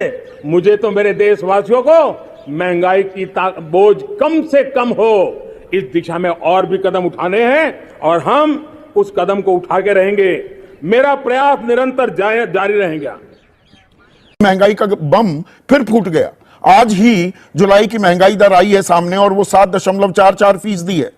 मुझे तो मेरे देशवासियों को महंगाई की बोझ कम से कम हो, इस दिशा में और भी कदम उठाने हैं और हम उस कदम को उठा के रहेंगे। मेरा प्रयास निरंतर जारी रहेगा। महंगाई का बम फिर फूट गया। आज ही जुलाई की महंगाई दर आई है सामने और वो 7.44% है।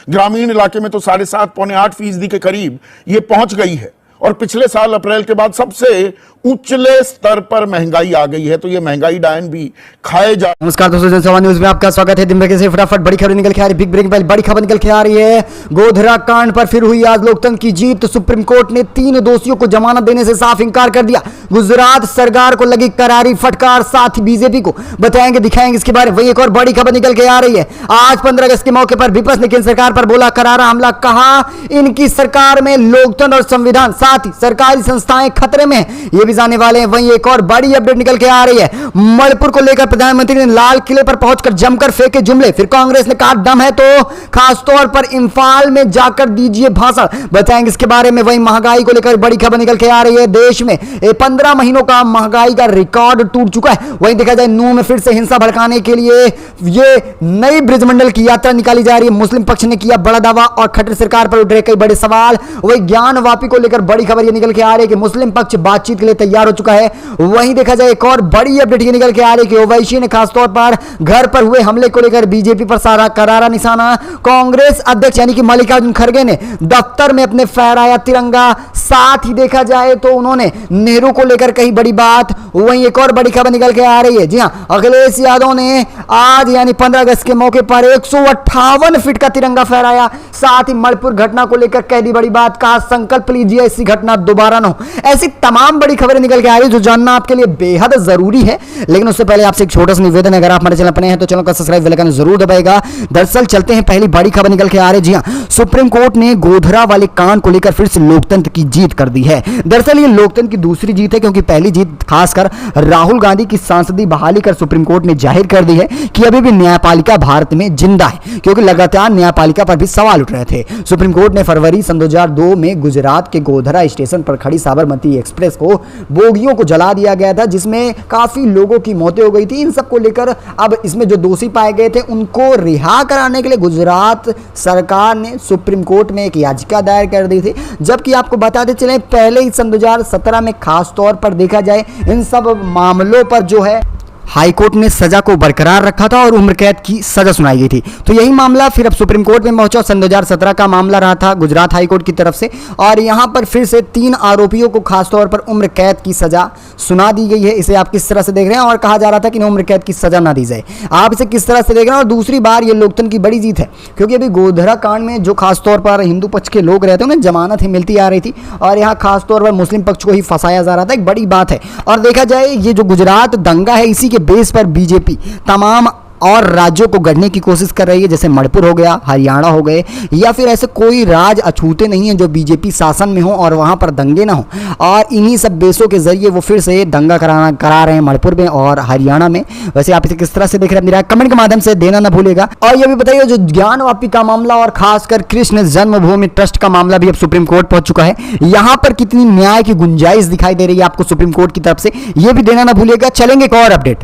ग्रामीण इलाके में तो 7.5 पौने 8% के करीब ये पहुंच गई है और पिछले साल अप्रैल के बाद सबसे उच्चले स्तर पर महंगाई आ गई है। तो ये महंगाई डायन भी खाए जा। नमस्कार दोस्तों, जनसभा न्यूज में आपका स्वागत है। दिन भर से फटाफट बड़ी खबर निकल के आ रही है। बिग ब्रेकिंग बड़ी खबर निकल के आ रही है। गोधरा कांड पर फिर हुई आज लोकतंत्र की जीत। सुप्रीम कोर्ट ने 3 दोषियों को जमानत देने से साफ इंकार कर दिया। गुजरात सरकार को लगी करारी फटकार, साथ ही बीजेपी को बताएंगे दिखाएंगे इसके बारे में। वही एक और बड़ी खबर निकल के आ रही है। आज 15 अगस्त के मौके पर विपक्ष ने केंद्र सरकार पर बोला करारा हमला। कहा इनकी सरकार में लोकतंत्र और संविधान साथ ही सरकारी संस्थाएं खतरे में हैं। ये भी जानने वाले हैं। वहीं एक और बड़ी अपडेट निकल के आ रही है। मणिपुर को लेकर प्रधानमंत्री ने लाल किले पर पहुंचकर जमकर फेंके जुमले। फिर कांग्रेस ने कहा दम है तो खासतौर पर इंफाल में जाकर दीजिए भाषण, बताएंगे इसके बारे में। वहीं महंगाई को लेकर बड़ी खबर निकल के आ रही है। देश में 15 महीनों का महंगाई का रिकॉर्ड टूट चुका है। वहीं देखा जाए नूह में फिर से हिंसा भड़काने के लिए ये नई ब्रिजमंडल की यात्रा निकाली जा रही है। मुस्लिम पक्ष ने किया बड़ा दावा और खट्टर सरकार पर उठ रहे कई बड़े सवाल। वहीं ज्ञान वापी को लेकर बड़ी खबर ये निकल के आ रही है कि मुस्लिम पक्ष बातचीत के लिए तैयार हो चुका है। वहीं देखा जाए एक और बड़ी अपडेट ये निकल के आ रही है कि ओवैसी ने खासतौर पर घर पर हुए हमले को लेकर बीजेपी पर सारा करारा निशाना। कांग्रेस अध्यक्ष यानी कि मल्लिकार्जुन खड़गे ने दफ्तर में अपने फहराया तिरंगा। साथ ही देखा जाए तो उन्होंने नेहरू को लेकर कही बड़ी बात। वहीं एक और बड़ी खबर निकल के आ रही है। जी हां, अखिलेश यादव ने आज यानी 15 अगस्त के मौके पर 158 फीट का तिरंगा फहराया। साथ ही मणिपुर घटना को लेकर कह दी बड़ी बात। कहा संकल्प लीजिए ऐसी घटना दोबारा न हो। ऐसी तमाम बड़ी खबरें निकल के आ रही है जो जानना आपके लिए बेहद जरूरी है। लेकिन उससे पहले आपसे एक छोटा सा निवेदन है, अगर आप हमारे चैनल पर नए हैं तो चैनल को सब्सक्राइब बेल आइकन जरूर दबाएगा। दरअसल चलते हैं पहली बड़ी खबर निकल के आ रही है। जी हां, सुप्रीम कोर्ट ने गोधरा वाले कांड को लेकर फिर से लोकतंत्र की जीत कर दी है। दरअसल ये लोकतंत्र की दूसरी जीत है, क्योंकि पहली जीत खासकर राहुल गांधी की सांसदीय बहाली कर सुप्रीम कोर्ट ने जाहिर कर दी है कि अभी भी न्यायपालिका भारत में जिंदा है, क्योंकि लगातार न्यायपालिका पर भी सवाल उठ रहे थे। सुप्रीम कोर्ट ने फरवरी सन 2002 में गुजरात के गोधरा स्टेशन पर खड़ी साबरमती एक्सप्रेस को बोगियों को जला दिया गया था, जिसमें काफी लोगों की मौतें हो गई थी। इन सबको लेकर अब इसमें जो दोषी पाए गए थे उनको रिहा कराने के लिए गुजरात सरकार ने सुप्रीम कोर्ट में एक याचिका दायर कर दी थी। जबकि आपको बताते चले पहले ही सन 2017 में खास तौर पर देखा जाए इन सब मामलों पर जो है हाईकोर्ट ने सजा को बरकरार रखा था और उम्र कैद की सजा सुनाई गई थी। तो यही मामला फिर अब सुप्रीम कोर्ट में पहुंचा। सन 2017 का मामला रहा था गुजरात हाईकोर्ट की तरफ से, और यहां पर फिर से 3 आरोपियों को खासतौर पर उम्र कैद की सजा सुना दी गई है। इसे आप किस तरह से देख रहे हैं? और कहा जा रहा था कि उम्र कैद की सजा ना दी जाए। आप इसे किस तरह से देख रहे हैं? और दूसरी बार ये लोकतंत्र की बड़ी जीत है, क्योंकि अभी गोधरा कांड में जो खासतौर पर हिंदू पक्ष के लोग रहते हैं उन्हें जमानत ही मिलती आ रही थी, और यहाँ खासतौर पर मुस्लिम पक्ष को ही फंसाया जा रहा था। एक बड़ी बात है। और देखा जाए ये जो गुजरात दंगा है, इसी के बेस पर बीजेपी तमाम और राज्यों को गढ़ने की कोशिश कर रही है, जैसे मणिपुर हो गया, हरियाणा हो गए, या फिर ऐसे कोई राज्य अछूते नहीं हैं जो बीजेपी शासन में हो और वहां पर दंगे ना हो। और इन्हीं सब बेसों के जरिए वो फिर से दंगा करा रहे हैं मणिपुर में और हरियाणा में। वैसे आप इसे किस तरह से देख रहे हैं? कमेंट के माध्यम से देना ना भूलेगा। और ये भी बताइए जो ज्ञान वापी का मामला और खासकर कृष्ण जन्मभूमि ट्रस्ट का मामला भी अब सुप्रीम कोर्ट पहुंच चुका है। यहां पर कितनी न्याय की गुंजाइश दिखाई दे रही है आपको सुप्रीम कोर्ट की तरफ से, यह भी देना ना भूलेगा। चलेंगे एक और अपडेट।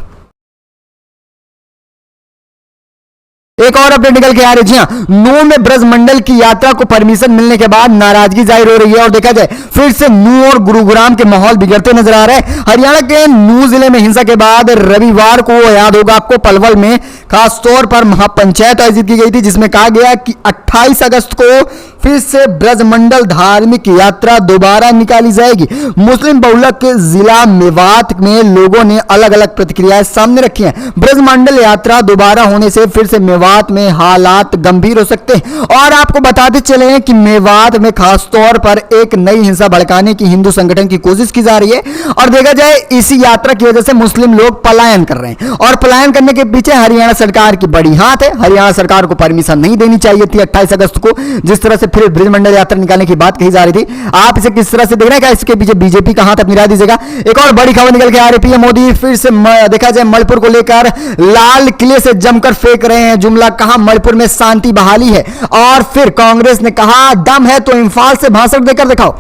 एक और अपडेट निकल के आ रही है। जी हां, नूह में ब्रजमंडल की यात्रा को परमिशन मिलने के बाद नाराजगी जाहिर हो रही है। और देखा जाए फिर से नूह और गुरुग्राम के माहौल बिगड़ते नजर आ रहे हैं। हरियाणा के नूह जिले में हिंसा के बाद रविवार को, याद होगा आपको, पलवल में खासतौर पर महापंचायत आयोजित की गई थी, जिसमें कहा गया कि 28 अगस्त को फिर से ब्रजमंडल धार्मिक यात्रा दोबारा निकाली जाएगी। मुस्लिम बहुलक के जिला मेवात में लोगों ने अलग अलग प्रतिक्रियाएं सामने रखी हैं। ब्रजमंडल यात्रा दोबारा होने से फिर से मेवात में हालात गंभीर हो सकते हैं। और आपको बताते चले कि मेवात में खासतौर पर एक नई हिंसा भड़काने की हिंदू संगठन की कोशिश की जा रही है। और देखा जाए इसी यात्रा की वजह से मुस्लिम लोग पलायन कर रहे हैं, और पलायन करने के पीछे हरियाणा सरकार की बड़ी हाथ है। हरियाणा सरकार को परमिशन नहीं देनी चाहिए थी 28 अगस्त को, जिस तरह से फिर ब्रजमंडल यात्रा निकालने की बात कही जा रही थी। आप इसे किस तरह से देख रहे हैं? क्या इसके पीछे बीजेपी का हाथ? अपनी राय दीजिएगा। एक और बड़ी खबर निकल के आ रही है। पीएम मोदी फिर से देखा जाए मणिपुर को लेकर लाल किले से जमकर फेंक रहे हैं जुमला। कहा मणिपुर में शांति बहाली है। और फिर कांग्रेस ने कहा दम है तो इंफाल से भाषण देकर दिखाओ।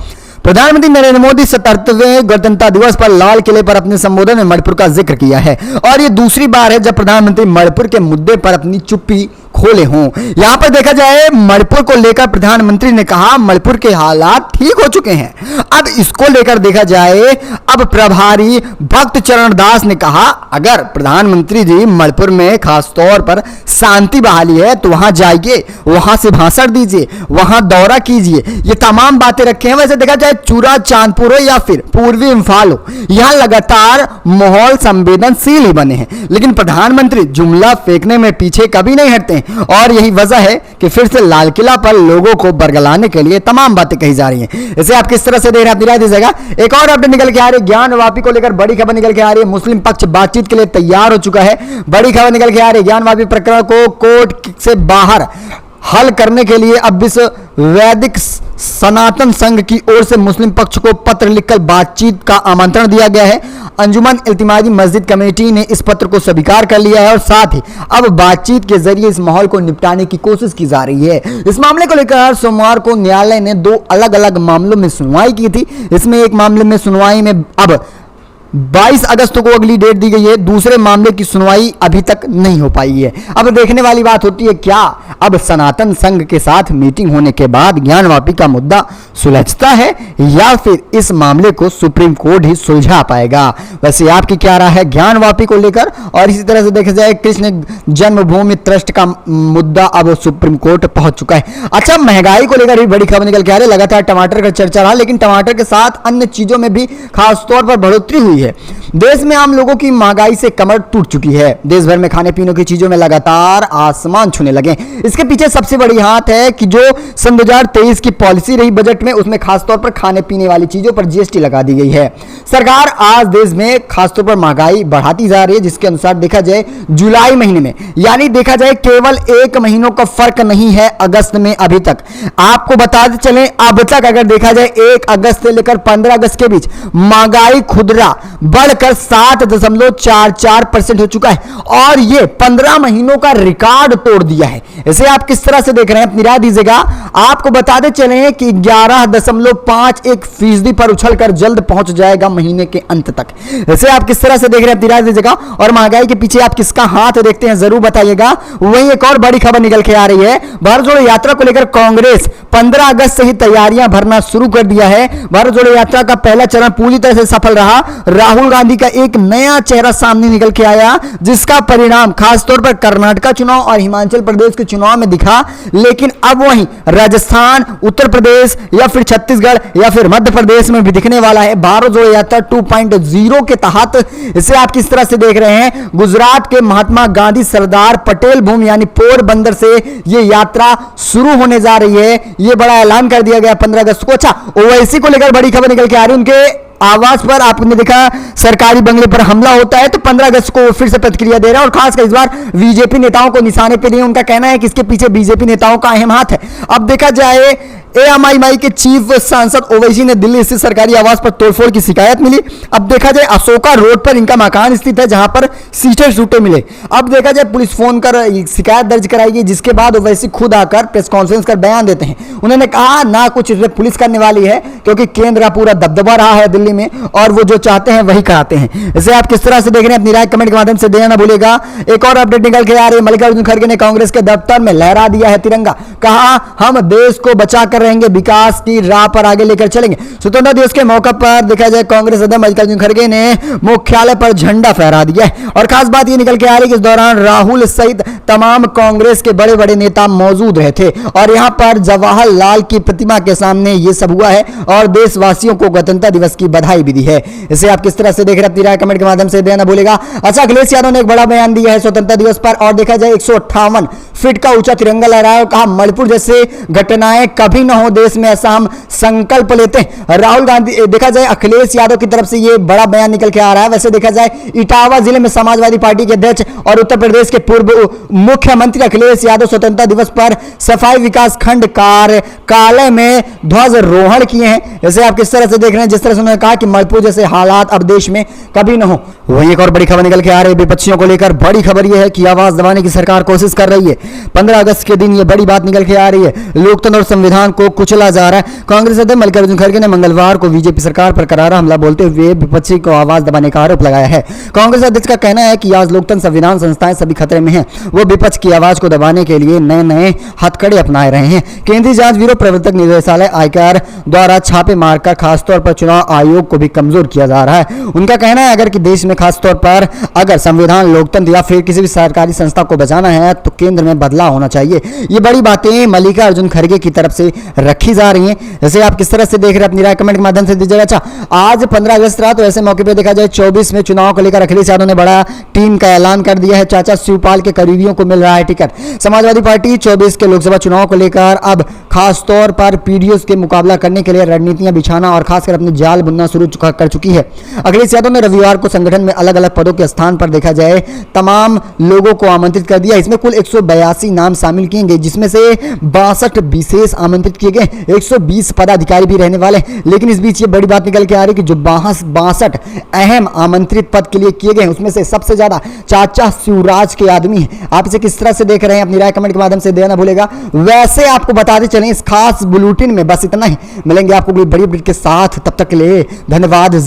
प्रधानमंत्री नरेंद्र मोदी 77वें गणतंत्र दिवस पर लाल किले पर अपने संबोधन में मणिपुर का जिक्र किया है और यह दूसरी बार है जब प्रधानमंत्री मणिपुर के मुद्दे पर अपनी चुप्पी खोले हों। यहां पर देखा जाए मणिपुर को लेकर प्रधानमंत्री ने कहा मणिपुर के हालात ठीक हो चुके हैं। अब इसको लेकर देखा जाए, अब प्रभारी भक्त चरण दास ने कहा अगर प्रधानमंत्री जी मणिपुर में खासतौर पर शांति बहाली है तो वहां जाइए, वहां से भाषण दीजिए, वहां दौरा कीजिए, ये तमाम बातें रखे हैं। वैसे देखा जाए चूरा चांदपुर हो या फिर पूर्वी इंफाल हो, यहां लगातार माहौल संवेदनशील ही बने हैं, लेकिन प्रधानमंत्री जुमला फेंकने में पीछे कभी नहीं हटते और यही वजह है कि फिर से लाल किला पर लोगों को बरगलाने के लिए तमाम बातें कही जा रही हैं। इसे आप किस तरह से देख रहे हैं, अपनी राय दीजिएगा। एक और अपडेट निकल के आ रही है, ज्ञान वापी को लेकर बड़ी खबर निकल के आ रही है। मुस्लिम पक्ष बातचीत के लिए तैयार हो चुका है। बड़ी खबर निकल के आ रही है, ज्ञान वापी प्रकरण को कोर्ट से बाहर हल करने के लिए अब इस वैदिक सनातन संघ की ओर से मुस्लिम पक्ष को पत्र लिखकर बातचीत का आमंत्रण दिया गया है। अंजुमन इल्तिमादी मस्जिद कमेटी ने इस पत्र को स्वीकार कर लिया है और साथ ही अब बातचीत के जरिए इस माहौल को निपटाने की कोशिश की जा रही है। इस मामले को लेकर सोमवार को न्यायालय ने 2 अलग अलग मामलों में सुनवाई की थी। इसमें एक मामले में सुनवाई में अब 22 अगस्त को अगली डेट दी गई है। दूसरे मामले की सुनवाई अभी तक नहीं हो पाई है। अब देखने वाली बात होती है क्या अब सनातन संघ के साथ मीटिंग होने के बाद ज्ञान वापी का मुद्दा सुलझता है या फिर इस मामले को सुप्रीम कोर्ट ही सुलझा पाएगा। वैसे आपकी क्या राय है ज्ञान वापी को लेकर। और इसी तरह से देखा जाए कृष्ण जन्मभूमि ट्रस्ट का मुद्दा अब सुप्रीम कोर्ट पहुंच चुका है। अच्छा, महंगाई को लेकर भी बड़ी खबर निकल के आ रही है। लगातार टमाटर का चर्चा रहा, लेकिन टमाटर के साथ अन्य चीजों में भी खासतौर पर बढ़ोतरी हुई है। देश में आम लोगों की महंगाई से कमर टूट चुकी है। देश भर में खाने पीने की चीजों में लगातार आसमान छूने लगे। इसके पीछे सबसे बड़ी हाथ है कि जो सन 2023 की पॉलिसी रही बजट में, उसमें खासतौर पर खाने पीने वाली चीजों पर जीएसटी लगा दी गई है। सरकार आज देश में खासतौर पर महंगाई बढ़ाती जा रही है, जिसके अनुसार देखा जाए जुलाई महीने में, यानी देखा जाए केवल 1 महीनों का फर्क नहीं है अगस्त में अभी तक। आपको बताते चलें अब तक अगर देखा जाए 1 अगस्त से लेकर 15 अगस्त के बीच महंगाई खुदरा बढ़कर 7.44% हो चुका है और ये 15 महीनों का रिकॉर्ड तोड़ दिया है। इसे आप किस तरह से देख रहे हैं, अपनी राय दीजिएगा। आपको बताते चलें कि 11.51% पर उछलकर जल्द पहुंच जाएगा महीने के अंत तक। इसे आप किस तरह से देख रहे हैं, अपनी राय दीजिएगा। और महंगाई के पीछे आप किसका हाथ देखते हैं जरूर बताइएगा। वहीं एक और बड़ी खबर निकल के आ रही है, भारत जोड़ो यात्रा को लेकर कांग्रेस 15 अगस्त से ही तैयारियां भरना शुरू कर दिया है। भारत जोड़ो यात्रा का पहला चरण पूरी तरह से सफल रहा। राहुल गांधी का एक नया चेहरा सामने निकल के आया, जिसका परिणाम खासतौर पर कर्नाटक चुनाव और हिमाचल प्रदेश के चुनाव में दिखा, लेकिन अब वहीं राजस्थान, उत्तर प्रदेश या फिर छत्तीसगढ़ या फिर मध्य प्रदेश में भी दिखने वाला है भारत जोड़ो यात्रा 2.0 के तहत। इसे आप किस तरह से देख रहे हैं। गुजरात के महात्मा गांधी सरदार पटेल भूमि यानी पोरबंदर से ये यात्रा शुरू होने जा रही है। ये बड़ा ऐलान कर दिया गया 15 अगस्त को। अच्छा, ओवैसी को लेकर बड़ी खबर निकल के आ रही है। उनके आवास पर आपने देखा सरकारी बंगले पर हमला होता है, तो 15 अगस्त को फिर से प्रतिक्रिया दे रहा है और खासकर इस बार बीजेपी नेताओं को निशाने पे लिए। उनका कहना है कि इसके पीछे बीजेपी नेताओं का अहम हाथ है। अब देखा जाए एएमआईएम के चीफ सांसद ओवैसी ने दिल्ली स्थित सरकारी आवास पर तोड़फोड़ की शिकायत मिली। अब देखा जाए अशोका रोड पर इनका मकान स्थित है, जहां पर सीटे सूटे मिले। अब देखा जाए पुलिस फोन कर शिकायत दर्ज कराई गई, जिसके बाद ओवैसी खुद आकर प्रेस कॉन्फ्रेंस कर बयान देते हैं। उन्होंने कहा ना कुछ पुलिस करने वाली है, क्योंकि केंद्र का पूरा दबदबा रहा है दिल्ली में और वो जो चाहते हैं वही कराते हैं। इसे आप किस तरह से देख रहे हैं, अपनी राय कमेंट के माध्यम से देना ना भूलेगा। एक और अपडेट निकल के आ रही है, मल्लिकार्जुन खड़गे ने कांग्रेस के दफ्तर में लहरा दिया है तिरंगा। कहा हम देश को बचा कर रहेंगे, विकास की राह पर आगे लेकर चलेंगे। स्वतंत्रता दिवस के मौके पर देखा जाए कांग्रेस अध्यक्ष मल्लिकार्जुन खड़गे ने मुख्यालय पर झंडा फहरा दिया है और खास बात यह निकल के आ रही है कि इस दौरान राहुल सहित तमाम कांग्रेस के बड़े बड़े नेता मौजूद रहे थे और यहां पर जवाहरलाल की प्रतिमा के सामने यह सब हुआ है और देशवासियों को गणतंत्र दिवस की बधाई भी दी है। इसे आप किस तरह से देख रहे हैं, अपनी राय कमेंट के माध्यम से देना भूलेगा। अच्छा, अखिलेश यादव ने एक बड़ा बयान दिया है स्वतंत्रता दिवस पर और देखा जाए 158 फीट का ऊंचा तिरंगा लहराया और कहा मणिपुर जैसे घटनाएं कभी न हो देश में, ऐसा हम संकल्प लेते हैं। राहुल गांधी देखा जाए अखिलेश यादव की तरफ से यह बड़ा बयान निकल के आ रहा है। वैसे देखा जाए इटावा जिले में समाजवादी पार्टी के अध्यक्ष और उत्तर प्रदेश के पूर्व मुख्यमंत्री अखिलेश यादव स्वतंत्रता दिवस पर सफाई विकास खंड कार्यालय में ध्वजारोहण किए हैं। इसे आप किस तरह से देख रहे हैं? जिस तरह से उन्होंने कहा कि मणिपुर जैसे हालात अब देश में कभी न हो। वहीं एक और बड़ी खबर निकल के आ रही है विपक्षियों को लेकर। बड़ी खबर यह है कि आवाज दबाने की सरकार कोशिश कर रही है। 15 अगस्त के दिन यह बड़ी बात निकल के आ रही है। लोकतंत्र और संविधान को कुचला जा रहा है। कांग्रेस अध्यक्ष मल्लिकार्जुन खड़गे ने मंगलवार को बीजेपी सरकार पर करारा हमला बोलते हुए विपक्षी को आवाज दबाने का आरोप लगाया है। कांग्रेस अध्यक्ष का कहना है कि आज लोकतंत्र, संविधान, संस्थाएं सभी खतरे में हैं। वो विपक्ष की आवाज को दबाने के लिए नए नए हथकड़े अपना रहे हैं। केंद्रीय जांच ब्यूरो, प्रवर्तक निदेशालय, आयकर द्वारा छापे मारकर खासतौर पर चुनाव आयोग को भी कमजोर किया जा रहा है। उनका कहना है अगर कि देश में खासतौर पर अगर संविधान, लोकतंत्र या फिर किसी भी सरकारी संस्था को बचाना है तो केंद्र में बदलाव होना चाहिए। ये बड़ी बातें मल्लिकार्जुन खड़गे की तरफ से रखी जा रही हैं। जैसे आप किस तरह से देख रहे हैं अपनी राय कमेंट के माध्यम से दीजिएगा। अच्छा, आज 15 अगस्त रहा तो ऐसे मौके पर देखा जाए 24 में चुनाव को लेकर अखिलेश यादव ने बड़ा टीम का ऐलान कर दिया है। चाचा शिवपाल के करीबियों को मिल रहा है टिकट। समाजवादी पार्टी 24 के लोकसभा चुनाव को लेकर अब खासतौर पर पीडीओ के मुकाबला करने के लिए रणनीतियां बिछाना और खासकर अपने जाल बुनना शुरू कर चुकी है। अखिलेश यादव ने रविवार को संगठन में अलग अलग पदों के स्थान पर देखा जाए तमाम लोगों को आमंत्रित कर दिया। इसमें कुल 182 नाम शामिल किए गए, जिसमें से 62 विशेष आमंत्रित किए गए, 120 पदाधिकारी भी रहने वाले। लेकिन इस बीच ये बड़ी बात निकल के आ रही है कि जो 62 अहम आमंत्रित पद के लिए किए गए उसमें से सबसे ज्यादा चाचा शिवराज के आदमी हैं। आप इसे किस तरह से देख रहे हैं अपनी राय कमेंट के माध्यम से देना भूलेगा। वैसे आपको बताते चलें इस खास बुलेटिन में बस इतना ही। मिलेंगे आपको बड़ी अपडेट के साथ, तब तक के लिए धन्यवाद।